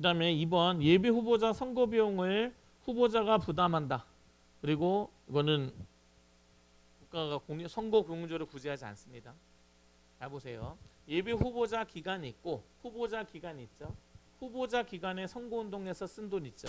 다음에 2번 예비 후보자 선거 비용을 후보자가 부담한다. 그리고 이거는 국가가 선거 공유제를 구제하지 않습니다. 잘 보세요. 예비 후보자 기간이 있고 후보자 기간이 있죠. 후보자 기간에 선거운동에서 쓴 돈 있죠.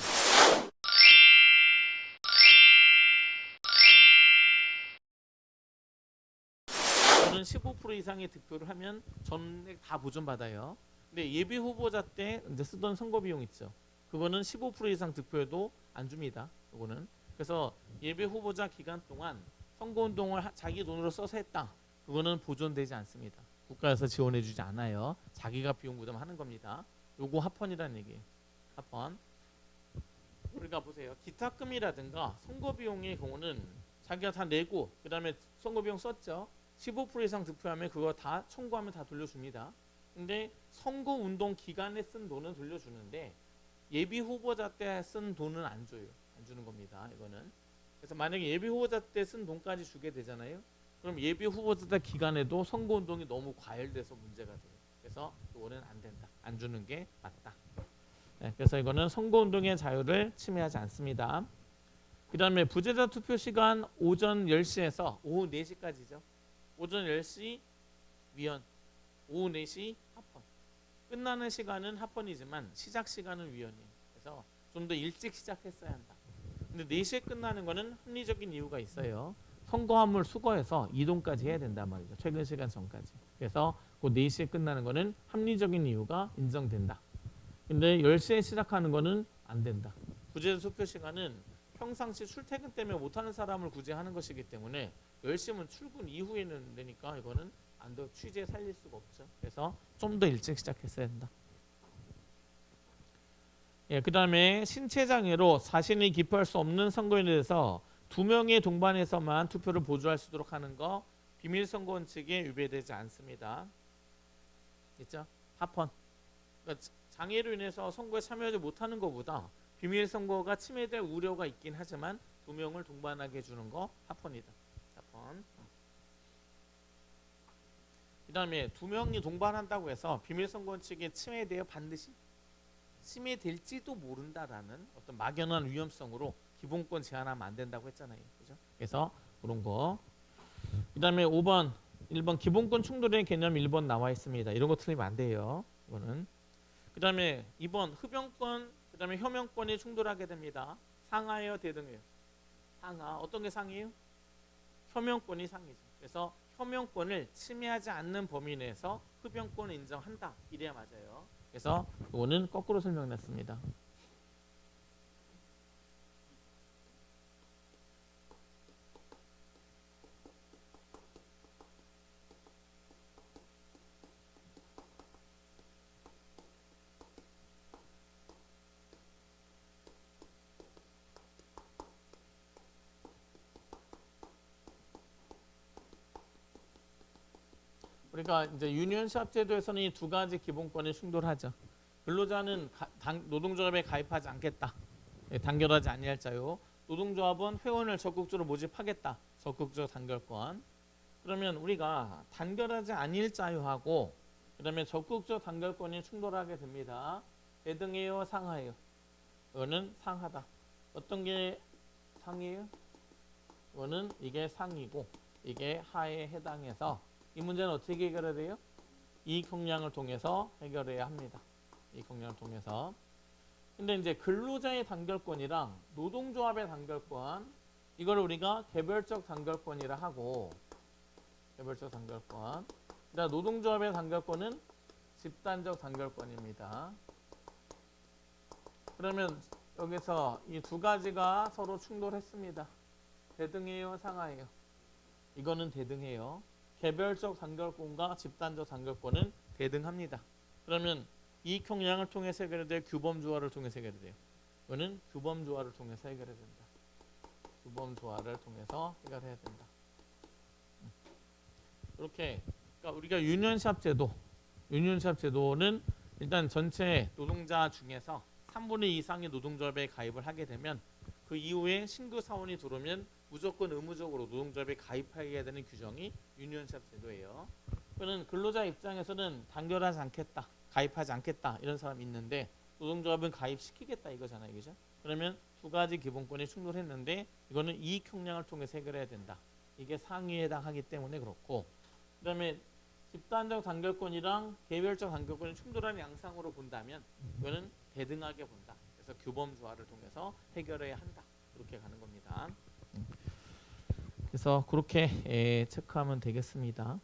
저는 15% 이상의 득표를 하면 전액 다 보존받아요. 근데 예비 후보자 때 이제 쓰던 선거 비용 있죠. 그거는 15% 이상 득표에도 안 줍니다. 그거는. 그래서 예비 후보자 기간 동안 선거운동을 자기 돈으로 써서 했다. 그거는 보존되지 않습니다. 국가에서 지원해주지 않아요. 자기가 비용 부담하는 겁니다. 요거 합헌이라는 얘기예요. 합헌. 우리가 보세요. 기타금이라든가 선거 비용의 경우는 자기가 다 내고 그 다음에 선거 비용 썼죠. 15% 이상 득표하면 그거 다 청구하면 다 돌려줍니다. 근데 선거운동 기간에 쓴 돈은 돌려주는데 예비 후보자 때 쓴 돈은 안 줘요. 안 주는 겁니다. 이거는. 그래서 만약에 예비 후보자 때 쓴 돈까지 주게 되잖아요. 그럼 예비 후보자 때 기간에도 선거운동이 너무 과열돼서 문제가 돼요. 그래서 이거는 안 된다. 안 주는 게 맞다. 네, 그래서 이거는 선거운동의 자유를 침해하지 않습니다. 그 다음에 부재자 투표 시간 오전 10시에서 오후 4시까지죠. 오전 10시 위헌, 오후 4시 합헌. 끝나는 시간은 합헌이지만 시작 시간은 위헌이에요. 그래서 좀 더 일찍 시작했어야 한다. 근데 4시에 끝나는 거는 합리적인 이유가 있어요. 선거함을 수거해서 이동까지 해야 된단 말이죠. 퇴근 시간 전까지. 그래서 그 4시에 끝나는 거는 합리적인 이유가 인정된다. 근데 10시에 시작하는 거는 안 된다. 부재자 투표 시간은 평상시 출퇴근 때문에 못하는 사람을 구제하는 것이기 때문에 10시면 출근 이후에는 되니까 이거는 안 돼. 취지에 살릴 수가 없죠. 그래서 좀 더 일찍 시작했어야 된다. 예, 그 다음에 신체장애로 자신이 기표할 수 없는 선거인에 대해서 2명의 동반해서만 투표를 보조할 수 있도록 하는 거 비밀선거 원칙에 위배되지 않습니다. 있죠? 합헌. 그러니까 장애로 인해서 선거에 참여하지 못하는 것보다 비밀선거가 침해될 우려가 있긴 하지만 2명을 동반하게 해주는 거 합헌이다. 합헌. 그 다음에 2명이 동반한다고 해서 비밀선거 원칙에 침해되어 반드시 침해될지도 모른다라는 어떤 막연한 위험성으로 기본권 제한하면 안 된다고 했잖아요. 그죠? 그래서 그런 거. 그 다음에 5번, 1번 기본권 충돌의 개념 1번 나와 있습니다. 이런 거 틀리면 안 돼요. 이거는. 그 다음에 2번 흡연권, 그 다음에 혐연권이 충돌하게 됩니다. 상하예요, 대등해요? 상하. 어떤 게 상이에요? 혐연권이 상이죠. 그래서 혐연권을 침해하지 않는 범위 내에서 흡연권을 인정한다. 이래야 맞아요. 그래서 이거는 거꾸로 설명했습니다. 우리가 이제 유니언 시합 제도에서는 이 두 가지 기본권이 충돌하죠. 근로자는 노동조합에 가입하지 않겠다. 단결하지 아니할 자유. 노동조합은 회원을 적극적으로 모집하겠다. 적극적 단결권. 그러면 우리가 단결하지 아닐 자유하고 그다음에 적극적 단결권이 충돌하게 됩니다. 대등해요, 상하예요? 이거는 상하다. 어떤 게 상이에요? 이거는 이게 상이고 이게 하에 해당해서 이 문제는 어떻게 해결해야 돼요? 이익 형량을 통해서 해결해야 합니다. 이익 형량을 통해서. 근데 이제 근로자의 단결권이랑 노동조합의 단결권 이걸 우리가 개별적 단결권이라 하고 개별적 단결권. 그다음 노동조합의 단결권은 집단적 단결권입니다. 그러면 여기서 이 두 가지가 서로 충돌했습니다. 대등해요, 상하예요? 이거는 대등해요. 개별적 단결권과 집단적 단결권은 대등합니다. 그러면 이익 형량을 통해서 해결해야 돼요? 규범 조화를 통해서 해결해야 돼요? 이거는 규범 조화를 통해서 해결해야 된다. 규범 조화를 통해서 해결해야 된다. 이렇게 그러니까 우리가 유니언 시합 제도는 일단 전체 노동자 중에서 3분의 2 이상의 노동조합에 가입을 하게 되면 그 이후에 신규 사원이 들어오면 무조건 의무적으로 노동조합에 가입하게 되는 규정이 유니언 시합 제도예요. 그는 근로자 입장에서는 단결하지 않겠다, 가입하지 않겠다 이런 사람이 있는데 노동조합은 가입시키겠다 이거잖아요, 그죠? 그러면 두 가지 기본권이 충돌했는데 이거는 이익 형량을 통해서 해결해야 된다. 이게 상위에 해당하기 때문에 그렇고, 그다음에 집단적 단결권이랑 개별적 단결권이 충돌하는 양상으로 본다면 이거는 대등하게 본다. 그래서 규범 조화를 통해서 해결해야 한다. 그렇게 가는 겁니다. 그래서 그렇게 체크하면 되겠습니다.